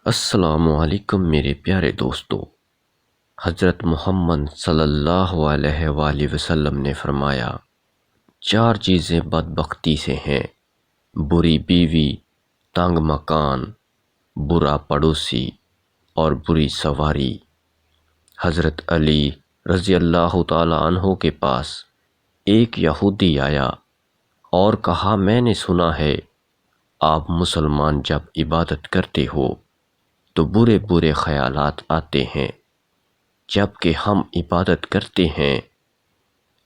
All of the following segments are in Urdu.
السلام علیکم میرے پیارے دوستو۔ حضرت محمد صلی اللہ علیہ وآلہ وسلم نے فرمایا، چار چیزیں بدبختی سے ہیں: بری بیوی، تنگ مکان، برا پڑوسی اور بری سواری۔ حضرت علی رضی اللہ تعالی عنہ کے پاس ایک یہودی آیا اور کہا، میں نے سنا ہے آپ مسلمان جب عبادت کرتے ہو تو برے برے خیالات آتے ہیں، جب کہ ہم عبادت کرتے ہیں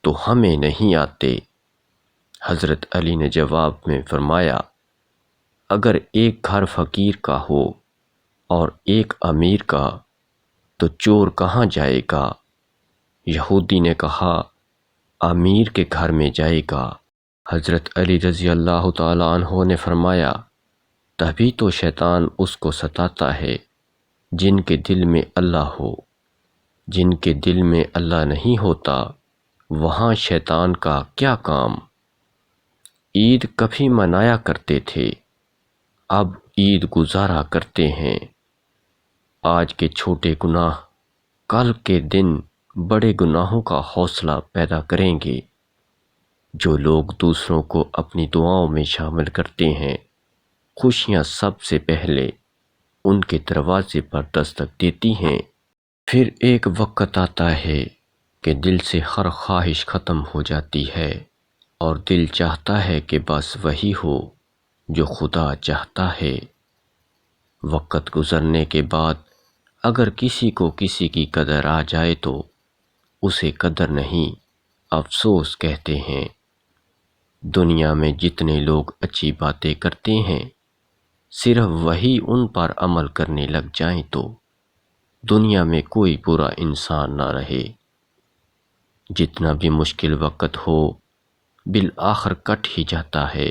تو ہمیں نہیں آتے۔ حضرت علی نے جواب میں فرمایا، اگر ایک گھر فقیر کا ہو اور ایک امیر کا تو چور کہاں جائے گا؟ یہودی نے کہا، امیر کے گھر میں جائے گا۔ حضرت علی رضی اللہ تعالیٰ عنہ نے فرمایا، تبھی تو شیطان اس کو ستاتا ہے جن کے دل میں اللہ ہو۔ جن کے دل میں اللہ نہیں ہوتا وہاں شیطان کا کیا کام؟ عید کبھی منایا کرتے تھے، اب عید گزارا کرتے ہیں۔ آج کے چھوٹے گناہ کل کے دن بڑے گناہوں کا حوصلہ پیدا کریں گے۔ جو لوگ دوسروں کو اپنی دعاؤں میں شامل کرتے ہیں، خوشیاں سب سے پہلے ان کے دروازے پر دستک دیتی ہیں۔ پھر ایک وقت آتا ہے کہ دل سے ہر خواہش ختم ہو جاتی ہے اور دل چاہتا ہے کہ بس وہی ہو جو خدا چاہتا ہے۔ وقت گزرنے کے بعد اگر کسی کو کسی کی قدر آ جائے تو اسے قدر نہیں، افسوس کہتے ہیں۔ دنیا میں جتنے لوگ اچھی باتیں کرتے ہیں، صرف وہی ان پر عمل کرنے لگ جائیں تو دنیا میں کوئی برا انسان نہ رہے۔ جتنا بھی مشکل وقت ہو، بالآخر کٹ ہی جاتا ہے۔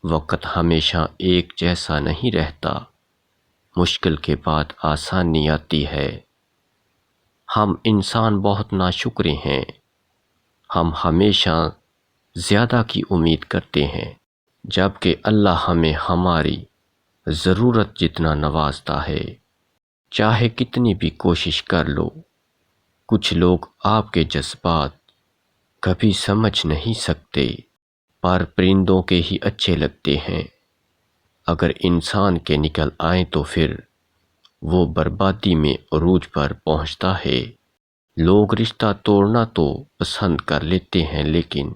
وقت ہمیشہ ایک جیسا نہیں رہتا، مشکل کے بعد آسانی آتی ہے۔ ہم انسان بہت ناشکر ہیں، ہم ہمیشہ زیادہ کی امید کرتے ہیں، جبکہ اللہ ہمیں ہماری ضرورت جتنا نوازتا ہے۔ چاہے کتنی بھی کوشش کر لو، کچھ لوگ آپ کے جذبات کبھی سمجھ نہیں سکتے، پر پرندوں کے ہی اچھے لگتے ہیں۔ اگر انسان کے نکل آئیں تو پھر وہ بربادی میں عروج پر پہنچتا ہے۔ لوگ رشتہ توڑنا تو پسند کر لیتے ہیں، لیکن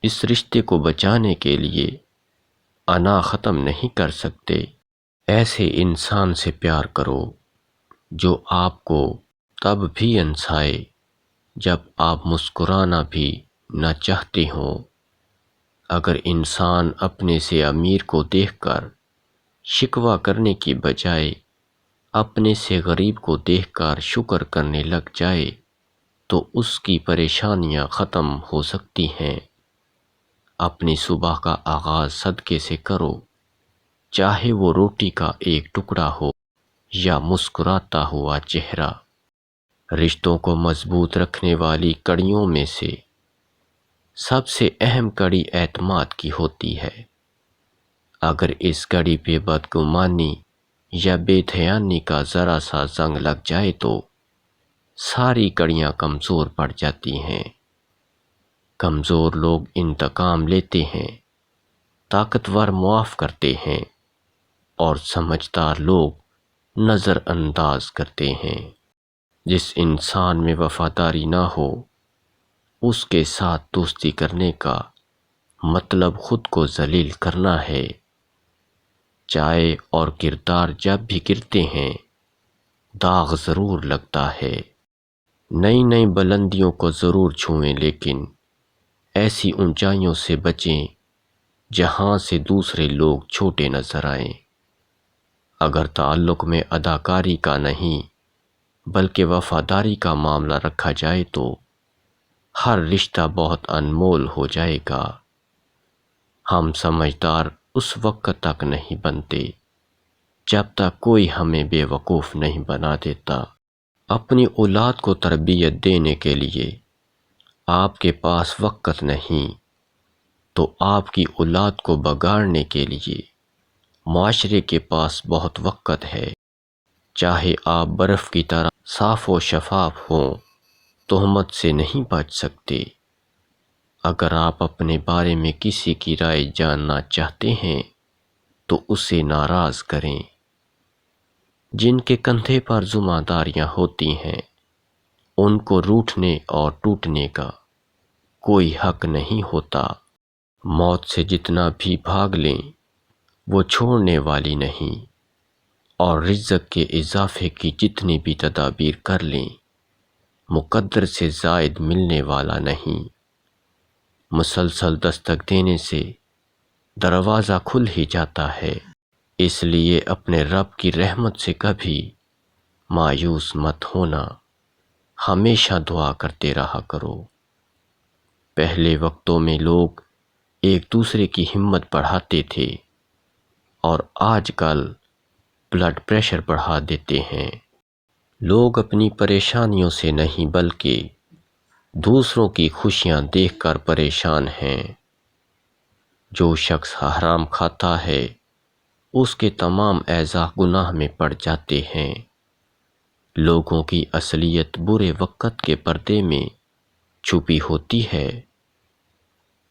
اس رشتے کو بچانے کے لیے انا ختم نہیں کر سکتے۔ ایسے انسان سے پیار کرو جو آپ کو تب بھی ہنسائے جب آپ مسکرانا بھی نہ چاہتے ہوں۔ اگر انسان اپنے سے امیر کو دیکھ کر شکوہ کرنے کی بجائے اپنے سے غریب کو دیکھ کر شکر کرنے لگ جائے تو اس کی پریشانیاں ختم ہو سکتی ہیں۔ اپنی صبح کا آغاز صدقے سے کرو، چاہے وہ روٹی کا ایک ٹکڑا ہو یا مسکراتا ہوا چہرہ۔ رشتوں کو مضبوط رکھنے والی کڑیوں میں سے سب سے اہم کڑی اعتماد کی ہوتی ہے۔ اگر اس کڑی پہ بدگمانی یا بے دھیانی کا ذرا سا زنگ لگ جائے تو ساری کڑیاں کمزور پڑ جاتی ہیں۔ کمزور لوگ انتقام لیتے ہیں، طاقتور معاف کرتے ہیں اور سمجھدار لوگ نظر انداز کرتے ہیں۔ جس انسان میں وفاداری نہ ہو، اس کے ساتھ دوستی کرنے کا مطلب خود کو ذلیل کرنا ہے۔ چائے اور کردار جب بھی گرتے ہیں، داغ ضرور لگتا ہے۔ نئی نئی بلندیوں کو ضرور چھوئیں، لیکن ایسی اونچائیوں سے بچیں جہاں سے دوسرے لوگ چھوٹے نظر آئیں۔ اگر تعلق میں اداکاری کا نہیں بلکہ وفاداری کا معاملہ رکھا جائے تو ہر رشتہ بہت انمول ہو جائے گا۔ ہم سمجھدار اس وقت تک نہیں بنتے جب تک کوئی ہمیں بے وقوف نہیں بنا دیتا۔ اپنی اولاد کو تربیت دینے کے لیے آپ کے پاس وقت نہیں تو آپ کی اولاد کو بگاڑنے کے لیے معاشرے کے پاس بہت وقت ہے، چاہے آپ برف کی طرح صاف و شفاف ہوں، تہمت سے نہیں بچ سکتے۔ اگر آپ اپنے بارے میں کسی کی رائے جاننا چاہتے ہیں تو اسے ناراض کریں۔ جن کے کندھے پر ذمہ داریاں ہوتی ہیں ان کو روٹھنے اور ٹوٹنے کا کوئی حق نہیں ہوتا۔ موت سے جتنا بھی بھاگ لیں وہ چھوڑنے والی نہیں، اور رزق کے اضافے کی جتنی بھی تدابیر کر لیں مقدر سے زائد ملنے والا نہیں۔ مسلسل دستک دینے سے دروازہ کھل ہی جاتا ہے، اس لیے اپنے رب کی رحمت سے کبھی مایوس مت ہونا، ہمیشہ دعا کرتے رہا کرو۔ پہلے وقتوں میں لوگ ایک دوسرے کی ہمت بڑھاتے تھے، اور آج کل بلڈ پریشر بڑھا دیتے ہیں۔ لوگ اپنی پریشانیوں سے نہیں بلکہ دوسروں کی خوشیاں دیکھ کر پریشان ہیں۔ جو شخص حرام کھاتا ہے اس کے تمام اعضاء گناہ میں پڑ جاتے ہیں۔ لوگوں کی اصلیت برے وقت کے پردے میں چھپی ہوتی ہے۔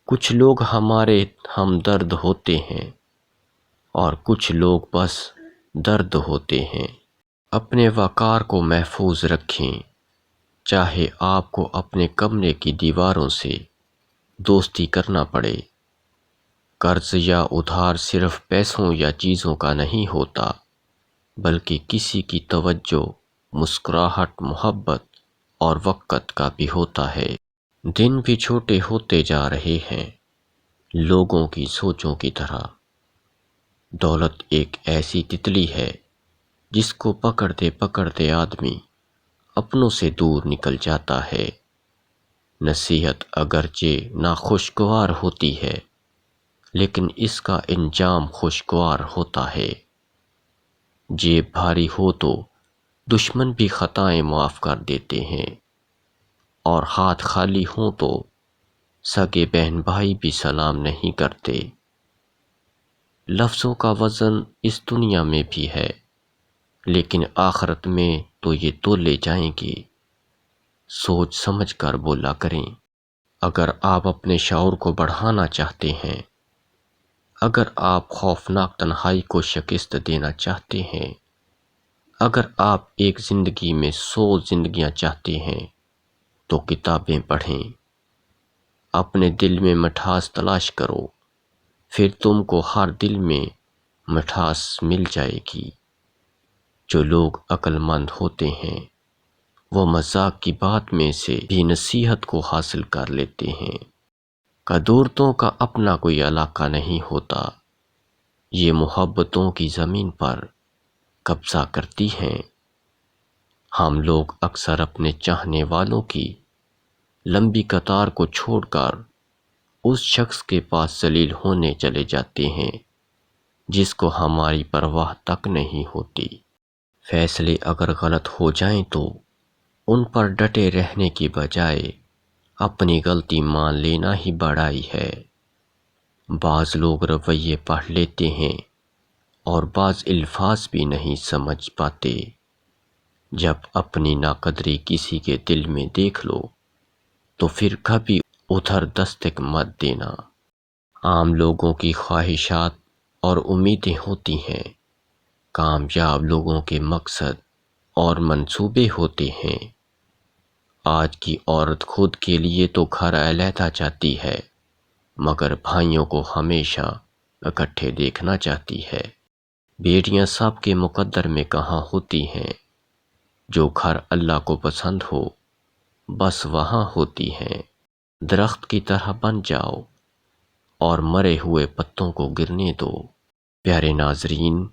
کچھ لوگ ہمارے ہمدرد ہوتے ہیں اور کچھ لوگ بس درد ہوتے ہیں۔ اپنے وقار کو محفوظ رکھیں، چاہے آپ کو اپنے کمرے کی دیواروں سے دوستی کرنا پڑے۔ قرض یا ادھار صرف پیسوں یا چیزوں کا نہیں ہوتا، بلکہ کسی کی توجہ، مسکراہٹ، محبت اور وقت کا بھی ہوتا ہے۔ دن بھی چھوٹے ہوتے جا رہے ہیں لوگوں کی سوچوں کی طرح۔ دولت ایک ایسی تتلی ہے جس کو پکڑتے پکڑتے آدمی اپنوں سے دور نکل جاتا ہے۔ نصیحت اگرچہ ناخوشگوار ہوتی ہے لیکن اس کا انجام خوشگوار ہوتا ہے۔ جیب بھاری ہو تو دشمن بھی خطائیں معاف کر دیتے ہیں، اور ہاتھ خالی ہوں تو سگے بہن بھائی بھی سلام نہیں کرتے۔ لفظوں کا وزن اس دنیا میں بھی ہے لیکن آخرت میں تو یہ تولے جائیں گے۔ سوچ سمجھ کر بولا کریں۔ اگر آپ اپنے شعور کو بڑھانا چاہتے ہیں، اگر آپ خوفناک تنہائی کو شکست دینا چاہتے ہیں، اگر آپ ایک زندگی میں 100 زندگیاں چاہتے ہیں تو کتابیں پڑھیں، اپنے دل میں مٹھاس تلاش کرو، پھر تم کو ہر دل میں مٹھاس مل جائے گی۔ جو لوگ عقل مند ہوتے ہیں وہ مذاق کی بات میں سے بھی نصیحت کو حاصل کر لیتے ہیں۔ قدورتوں کا اپنا کوئی علاقہ نہیں ہوتا، یہ محبتوں کی زمین پر قبضہ کرتی ہیں۔ ہم لوگ اکثر اپنے چاہنے والوں کی لمبی قطار کو چھوڑ کر اس شخص کے پاس ذلیل ہونے چلے جاتے ہیں جس کو ہماری پرواہ تک نہیں ہوتی۔ فیصلے اگر غلط ہو جائیں تو ان پر ڈٹے رہنے کی بجائے اپنی غلطی مان لینا ہی بڑائی ہے۔ بعض لوگ رویے پڑھ لیتے ہیں اور بعض الفاظ بھی نہیں سمجھ پاتے۔ جب اپنی ناقدری کسی کے دل میں دیکھ لو تو پھر کبھی ادھر دستک مت دینا۔ عام لوگوں کی خواہشات اور امیدیں ہوتی ہیں، کامیاب لوگوں کے مقصد اور منصوبے ہوتے ہیں۔ آج کی عورت خود کے لیے تو گھر علیحدہ چاہتی ہے مگر بھائیوں کو ہمیشہ اکٹھے دیکھنا چاہتی ہے۔ بیٹیاں سب کے مقدر میں کہاں ہوتی ہیں، جو گھر اللہ کو پسند ہو بس وہاں ہوتی ہیں۔ درخت کی طرح بن جاؤ اور مرے ہوئے پتوں کو گرنے دو۔ پیارے ناظرین،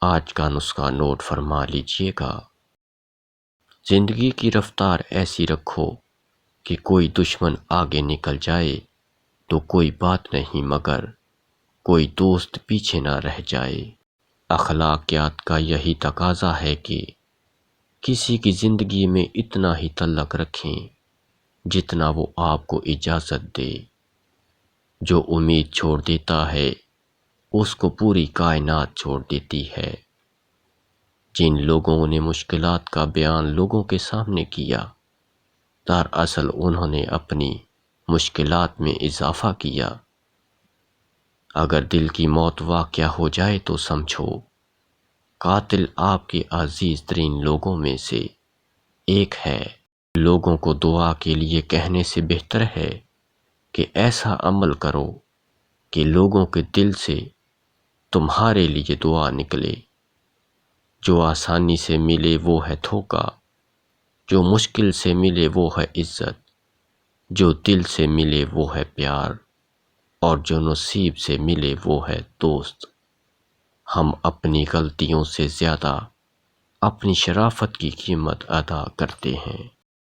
آج کا نسخہ نوٹ فرما لیجئے گا۔ زندگی کی رفتار ایسی رکھو کہ کوئی دشمن آگے نکل جائے تو کوئی بات نہیں مگر کوئی دوست پیچھے نہ رہ جائے۔ اخلاقیات کا یہی تقاضا ہے کہ کسی کی زندگی میں اتنا ہی تعلق رکھیں جتنا وہ آپ کو اجازت دے۔ جو امید چھوڑ دیتا ہے اس کو پوری کائنات چھوڑ دیتی ہے۔ جن لوگوں نے مشکلات کا بیان لوگوں کے سامنے کیا، دراصل انہوں نے اپنی مشکلات میں اضافہ کیا۔ اگر دل کی موت واقع ہو جائے تو سمجھو قاتل آپ کے عزیز ترین لوگوں میں سے ایک ہے۔ لوگوں کو دعا کے لیے کہنے سے بہتر ہے کہ ایسا عمل کرو کہ لوگوں کے دل سے تمہارے لیے دعا نکلے۔ جو آسانی سے ملے وہ ہے دھوکا، جو مشکل سے ملے وہ ہے عزت، جو دل سے ملے وہ ہے پیار، اور جو نصیب سے ملے وہ ہے دوست۔ ہم اپنی غلطیوں سے زیادہ اپنی شرافت کی قیمت ادا کرتے ہیں۔